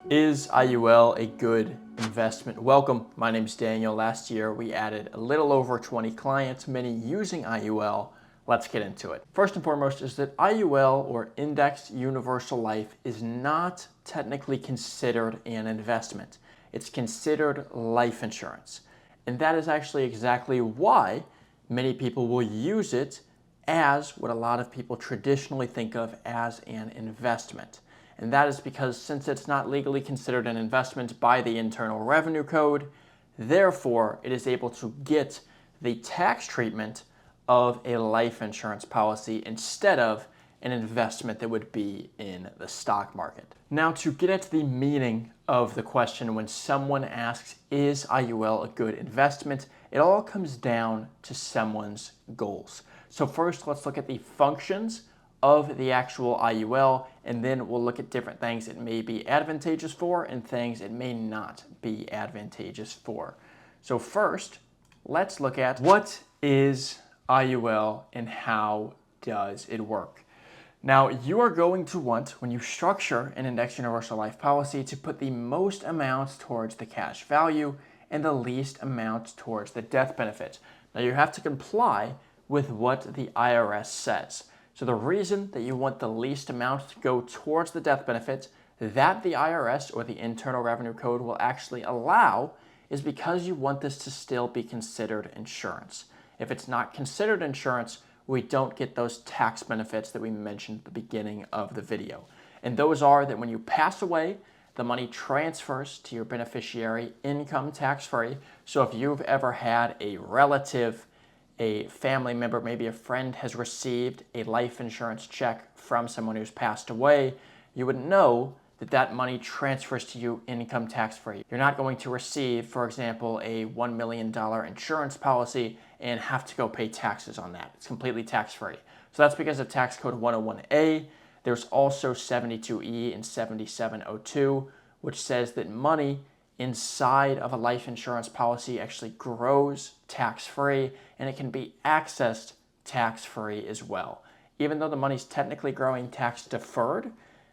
Is IUL a good investment? Welcome, my name is Daniel. Last year we added a little over 20 clients, many using IUL. Let's get into it. First and foremost is that IUL, or Indexed Universal Life, is not technically considered an investment. It's considered life insurance. And that is actually exactly why many people will use it as what a lot of people traditionally think of as an investment. And that is because since it's not legally considered an investment by the Internal Revenue Code, therefore it is able to get the tax treatment of a life insurance policy instead of an investment that would be in the stock market. Now, to get at the meaning of the question when someone asks, is IUL a good investment? It all comes down to someone's goals. So first, let's look at the functions of the actual IUL, and then we'll look at different things it may be advantageous for and things it may not be advantageous for. So first, let's look at what is IUL and how does it work. Now, you are going to want, when you structure an Indexed Universal Life policy, to put the most amount towards the cash value and the least amount towards the death benefit. Now, you have to comply with what the IRS says. So the reason that you want the least amount to go towards the death benefit that the IRS or the Internal Revenue Code will actually allow is because you want this to still be considered insurance. If it's not considered insurance, we don't get those tax benefits that we mentioned at the beginning of the video. And those are that when you pass away, the money transfers to your beneficiary income tax-free. So if you've ever had a relative, a family member, maybe a friend has received a life insurance check from someone who's passed away, you would know that that money transfers to you income tax-free. You're not going to receive, for example, a $1 million insurance policy and have to go pay taxes on that. It's completely tax-free. So that's because of tax code 101A. There's also 72E and 7702, which says that money inside of a life insurance policy actually grows tax-free, and it can be accessed tax-free as well. Even though the money's technically growing tax-deferred,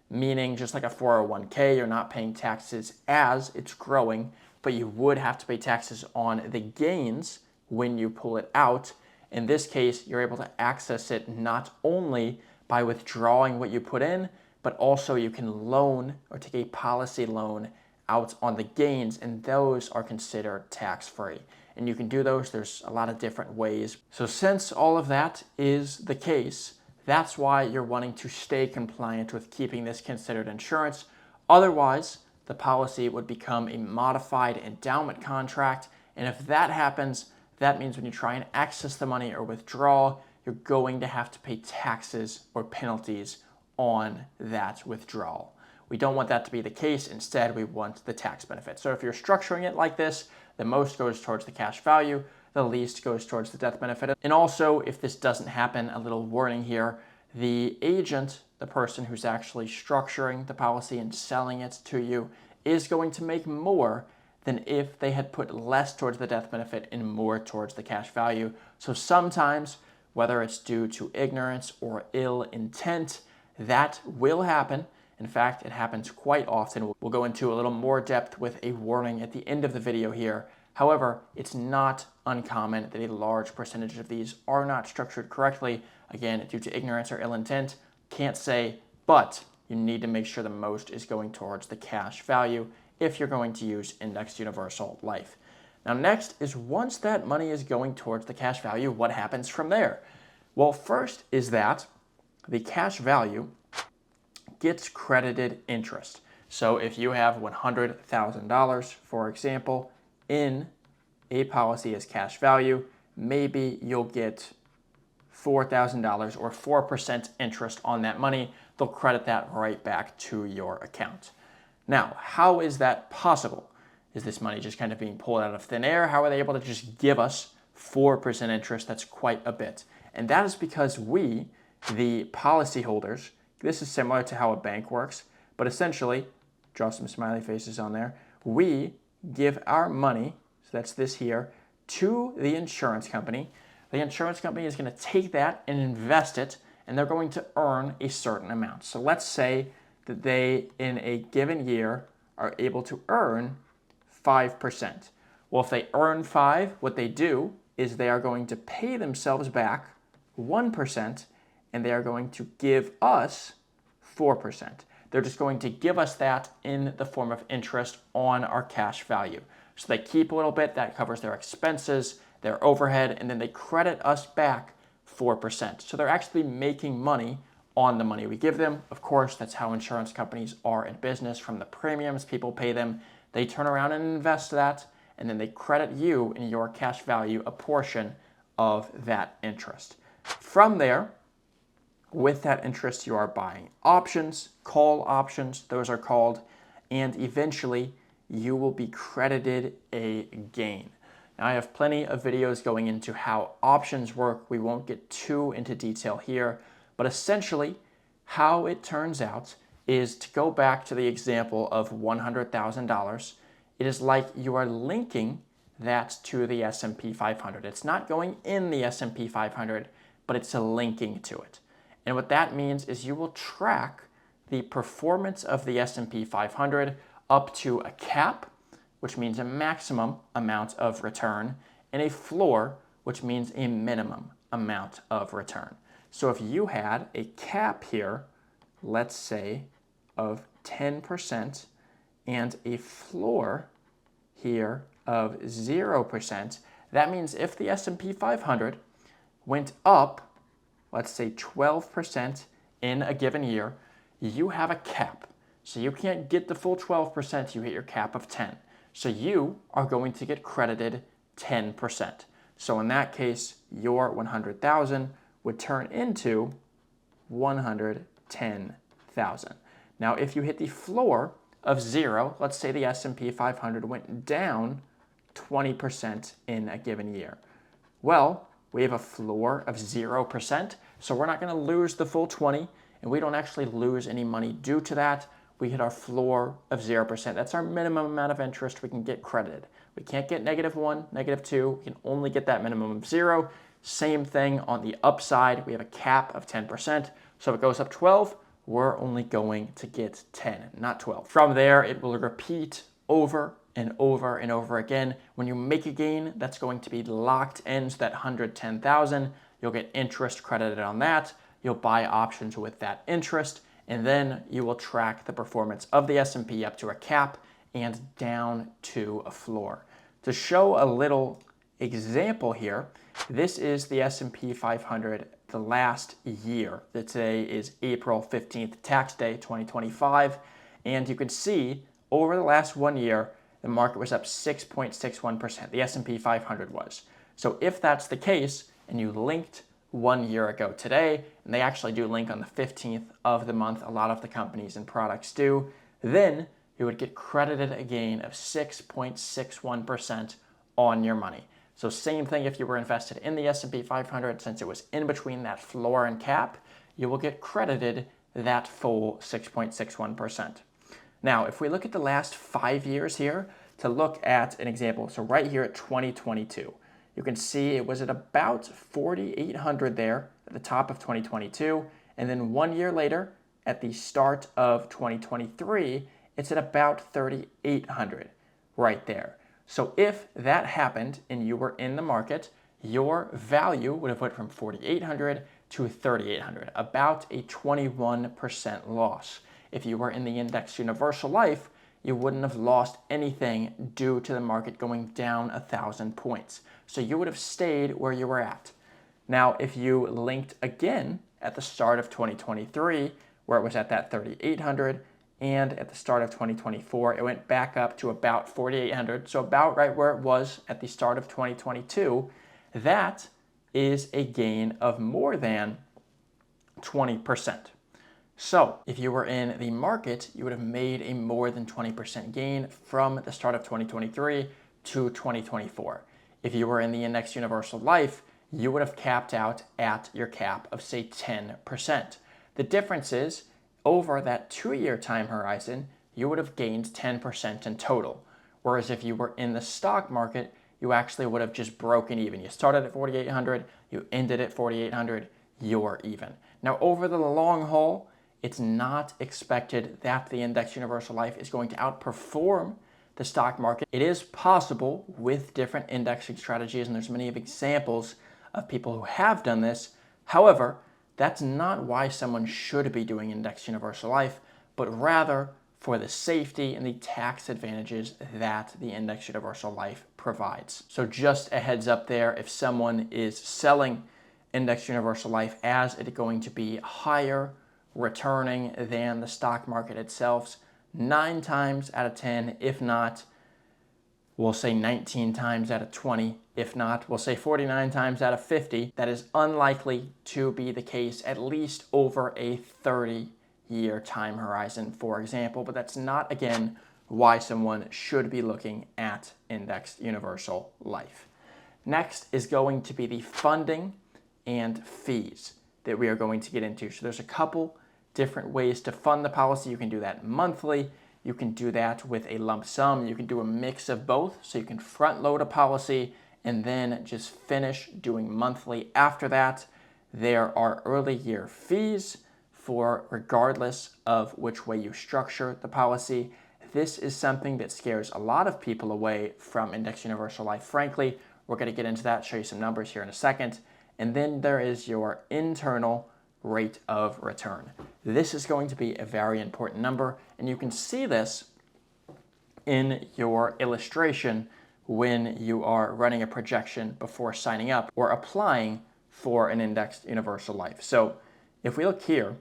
meaning just like a 401k, you're not paying taxes as it's growing, but you would have to pay taxes on the gains when you pull it out. In this case, you're able to access it not only by withdrawing what you put in, but also you can loan or take a policy loan out on the gains, and those are considered tax-free. And you can do those, there's a lot of different ways. So since all of that is the case, that's why you're wanting to stay compliant with keeping this considered insurance. Otherwise, the policy would become a modified endowment contract, and if that happens, that means when you try and access the money or withdraw, you're going to have to pay taxes or penalties on that withdrawal. We don't want that to be the case. Instead, we want the tax benefit. So if you're structuring it like this, the most goes towards the cash value, the least goes towards the death benefit. And also, if this doesn't happen, a little warning here, the agent, the person who's actually structuring the policy and selling it to you, is going to make more than if they had put less towards the death benefit and more towards the cash value. So sometimes, whether it's due to ignorance or ill intent, that will happen. In fact, it happens quite often. We'll go into a little more depth with a warning at the end of the video here. However, it's not uncommon that a large percentage of these are not structured correctly. Again, due to ignorance or ill intent, can't say, but you need to make sure the most is going towards the cash value if you're going to use Indexed Universal Life. Now, next is once that money is going towards the cash value, what happens from there? Well, first is that the cash value gets credited interest. So if you have $100,000, for example, in a policy as cash value, maybe you'll get $4,000 or 4% interest on that money. They'll credit that right back to your account. Now, how is that possible? Is this money just kind of being pulled out of thin air? How are they able to just give us 4% interest? That's quite a bit. And that is because we, the policyholders, this is similar to how a bank works, but essentially, draw some smiley faces on there, we give our money, so that's this here, to the insurance company. The insurance company is going to take that and invest it, and they're going to earn a certain amount. So let's say that they, in a given year, are able to earn 5%. Well, if they earn 5, what they do is they are going to pay themselves back 1%, and they are going to give us 4%. They're just going to give us that in the form of interest on our cash value. So they keep a little bit, that covers their expenses, their overhead, and then they credit us back 4%. So they're actually making money on the money we give them. Of course, that's how insurance companies are in business. From the premiums people pay them, they turn around and invest that, and then they credit you in your cash value a portion of that interest. From there, with that interest, you are buying options, call options, those are called, and eventually you will be credited a gain. Now, I have plenty of videos going into how options work. We won't get too into detail here, but essentially how it turns out is, to go back to the example of $100,000, it is like you are linking that to the S&P 500. It's not going in the S&P 500, but it's linking to it. And what that means is you will track the performance of the S&P 500 up to a cap, which means a maximum amount of return, and a floor, which means a minimum amount of return. So if you had a cap here, let's say, of 10% and a floor here of 0%, that means if the S&P 500 went up, let's say 12% in a given year, you have a cap. So you can't get the full 12%, you hit your cap of 10. So you are going to get credited 10%. So in that case, your 100,000 would turn into 110,000. Now, if you hit the floor of 0, let's say the S&P 500 went down 20% in a given year. Well, we have a floor of 0%, so we're not going to lose the full 20, and we don't actually lose any money due to that. We hit our floor of 0%. That's our minimum amount of interest we can get credited. We can't get -1, -2. We can only get that minimum of 0. Same thing on the upside. We have a cap of 10%. So if it goes up 12, we're only going to get 10, not 12. From there, it will repeat over and over and over again. When you make a gain, that's going to be locked into that 110,000. You'll get interest credited on that. You'll buy options with that interest, and then you will track the performance of the S&P up to a cap and down to a floor. To show a little example here, this is the S&P 500 the last year. Today is April 15th, tax day 2025, and you can see over the last 1 year, the market was up 6.61%. The S&P 500 was. So if that's the case, and you linked 1 year ago today, and they actually do link on the 15th of the month, a lot of the companies and products do, then you would get credited a gain of 6.61% on your money. So same thing if you were invested in the S&P 500, since it was in between that floor and cap, you will get credited that full 6.61%. Now, if we look at the last 5 years here, to look at an example, so right here at 2022, you can see it was at about 4,800 there at the top of 2022, and then 1 year later, at the start of 2023, it's at about 3,800 right there. So if that happened and you were in the market, your value would have went from 4,800 to 3,800, about a 21% loss. If you were in the index universal life, you wouldn't have lost anything due to the market going down 1,000 points. So you would have stayed where you were at. Now, if you linked again at the start of 2023, where it was at that 3,800, and at the start of 2024, it went back up to about 4,800, so about right where it was at the start of 2022, that is a gain of more than 20%. So if you were in the market, you would have made a more than 20% gain from the start of 2023 to 2024. If you were in the index universal life, you would have capped out at your cap of, say, 10%. The difference is, over that 2-year time horizon, you would have gained 10% in total. Whereas if you were in the stock market, you actually would have just broken even. You started at 4,800, you ended at 4,800, you're even. Now, over the long haul, it's not expected that the index universal life is going to outperform the stock market. It is possible with different indexing strategies, and there's many examples of people who have done this. However, that's not why someone should be doing index universal life, but rather for the safety and the tax advantages that the index universal life provides. So just a heads up there, if someone is selling index universal life as it going to be higher returning than the stock market itself, 9 times out of 10, if not, we'll say 19 times out of 20, if not, we'll say 49 times out of 50, that is unlikely to be the case, at least over a 30-year time horizon, for example. But that's not, again, why someone should be looking at indexed universal life. Next is going to be the funding and fees that we are going to get into. So there's a couple different ways to fund the policy. You can do that monthly. You can do that with a lump sum. You can do a mix of both. So you can front load a policy and then just finish doing monthly after that. There are early year fees for regardless of which way you structure the policy. This is something that scares a lot of people away from index universal life. Frankly, we're going to get into that, show you some numbers here in a second. And then there is your internal rate of return. This is going to be a very important number, and you can see this in your illustration when you are running a projection before signing up or applying for an indexed universal life. So if we look here,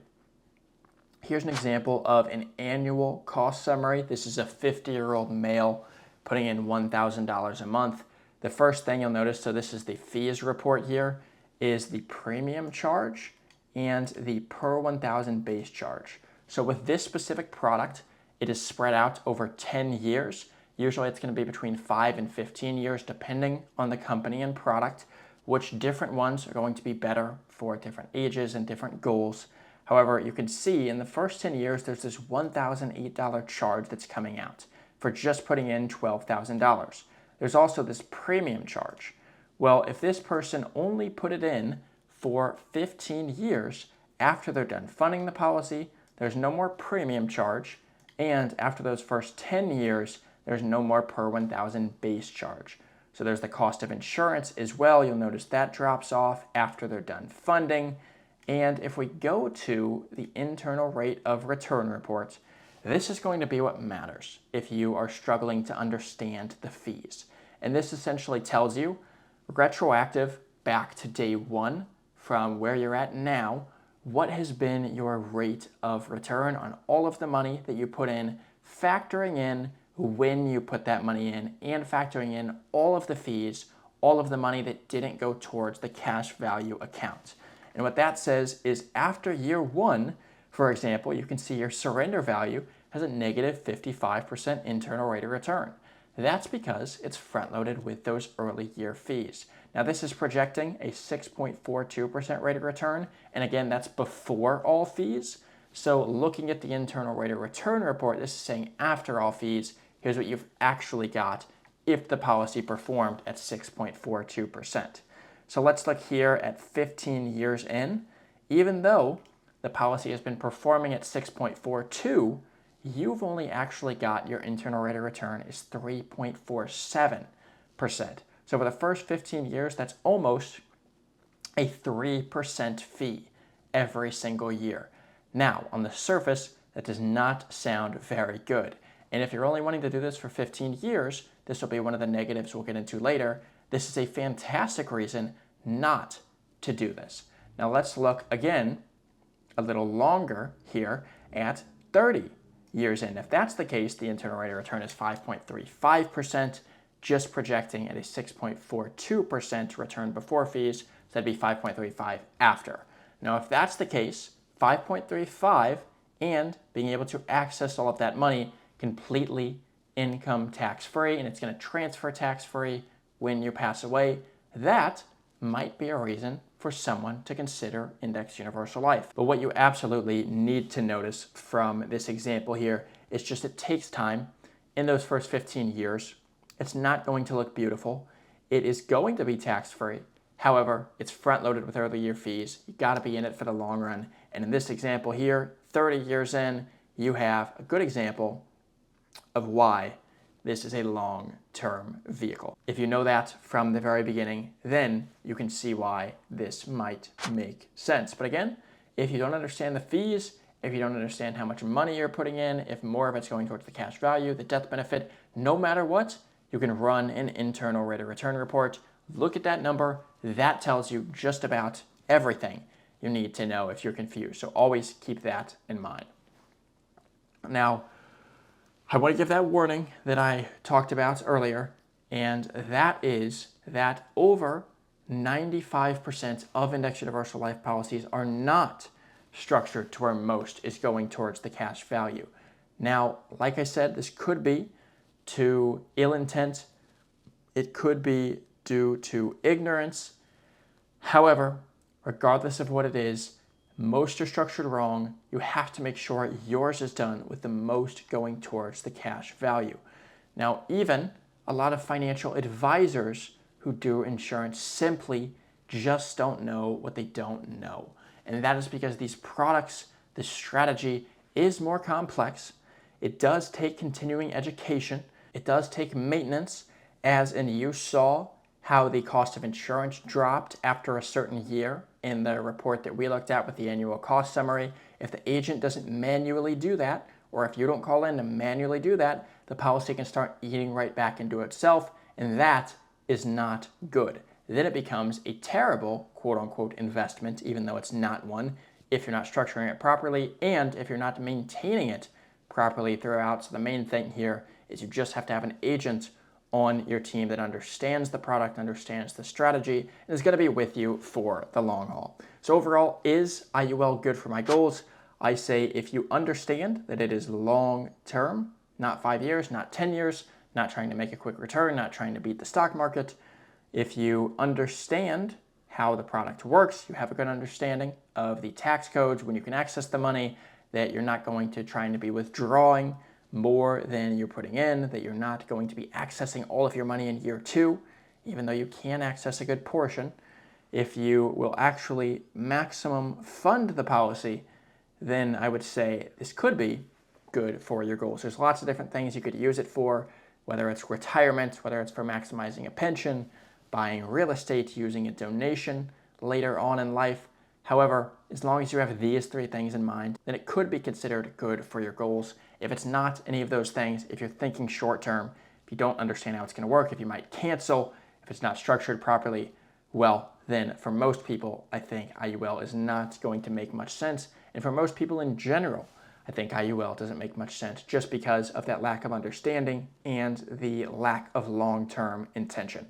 here's an example of an annual cost summary. This is a 50-year-old male putting in $1,000 a month. The first thing you'll notice, so this is the fees report here, is the premium charge and the per 1,000 base charge. So with this specific product, it is spread out over 10 years. Usually it's going to be between 5 and 15 years, depending on the company and product, which different ones are going to be better for different ages and different goals. However, you can see in the first 10 years, there's this $1,008 charge that's coming out for just putting in $12,000. There's also this premium charge. Well, if this person only put it in for 15 years, after they're done funding the policy, there's no more premium charge, and after those first 10 years, there's no more per 1,000 base charge. So there's the cost of insurance as well. You'll notice that drops off after they're done funding. And if we go to the internal rate of return report, this is going to be what matters if you are struggling to understand the fees. And this essentially tells you retroactive back to day one from where you're at now, what has been your rate of return on all of the money that you put in, factoring in when you put that money in, and factoring in all of the fees, all of the money that didn't go towards the cash value account. And what that says is after year one, for example, you can see your surrender value has a negative 55% internal rate of return. That's because it's front-loaded with those early year fees. Now this is projecting a 6.42% rate of return, and again, that's before all fees. So looking at the internal rate of return report, this is saying after all fees, here's what you've actually got if the policy performed at 6.42%. So let's look here at 15 years in. Even though the policy has been performing at 6.42, you've only actually got your internal rate of return is 3.47%. So for the first 15 years, that's almost a 3% fee every single year. Now, on the surface, that does not sound very good. And if you're only wanting to do this for 15 years, this will be one of the negatives we'll get into later. This is a fantastic reason not to do this. Now let's look again a little longer here at 30 years in. If that's the case, the internal rate of return is 5.35%, just projecting at a 6.42% return before fees, so that'd be 5.35 after. Now if that's the case, 5.35 and being able to access all of that money completely income tax-free, and it's going to transfer tax-free when you pass away, that might be a reason for someone to consider indexed universal life. But what you absolutely need to notice from this example here is just it takes time. In those first 15 years, it's not going to look beautiful. It is going to be tax-free. However, it's front-loaded with early year fees. You got to be in it for the long run. And in this example here, 30 years in, you have a good example of why this is a long-term vehicle. If you know that from the very beginning, then you can see why this might make sense. But again, if you don't understand the fees, if you don't understand how much money you're putting in, if more of it's going towards the cash value, the death benefit, no matter what, you can run an internal rate of return report. Look at that number. That tells you just about everything you need to know if you're confused. So always keep that in mind. Now, I want to give that warning that I talked about earlier, and that is that over 95% of index universal life policies are not structured to where most is going towards the cash value. Now, like I said, this could be to ill intent. It could be due to ignorance. However, regardless of what it is, most are structured wrong. You have to make sure yours is done with the most going towards the cash value. Now, even a lot of financial advisors who do insurance simply just don't know what they don't know. And that is because these products, this strategy is more complex. It does take continuing education. It does take maintenance, as in you saw how the cost of insurance dropped after a certain year in the report that we looked at with the annual cost summary. If the agent doesn't manually do that, or if you don't call in to manually do that, the policy can start eating right back into itself, and that is not good. Then it becomes a terrible quote-unquote investment, even though it's not one, if you're not structuring it properly and if you're not maintaining it properly throughout. So the main thing here is you just have to have an agent on your team that understands the product, understands the strategy, and is going to be with you for the long haul. So overall, is IUL good for my goals? I say if you understand that it is long-term, not 5 years, not 10 years, not trying to make a quick return, not trying to beat the stock market. If you understand how the product works, you have a good understanding of the tax codes, when you can access the money, that you're not going to trying to be withdrawing more than you're putting in, that you're not going to be accessing all of your money in year 2, even though you can access a good portion. If you will actually maximum fund the policy, then I would say this could be good for your goals. There's lots of different things you could use it for, whether it's retirement, whether it's for maximizing a pension, buying real estate, using a donation later on in life. However, as long as you have these 3 things in mind, then it could be considered good for your goals. If it's not any of those things, if you're thinking short term, if you don't understand how it's going to work, if you might cancel, if it's not structured properly, well, then for most people, I think IUL is not going to make much sense. And for most people in general, I think IUL doesn't make much sense just because of that lack of understanding and the lack of long-term intention.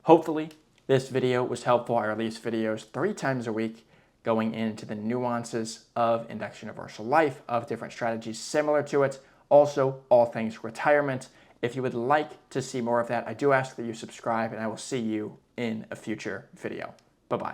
Hopefully, this video was helpful. I release videos 3 times a week going into the nuances of index universal life, of different strategies similar to it. Also, all things retirement. If you would like to see more of that, I do ask that you subscribe, and I will see you in a future video. Bye-bye.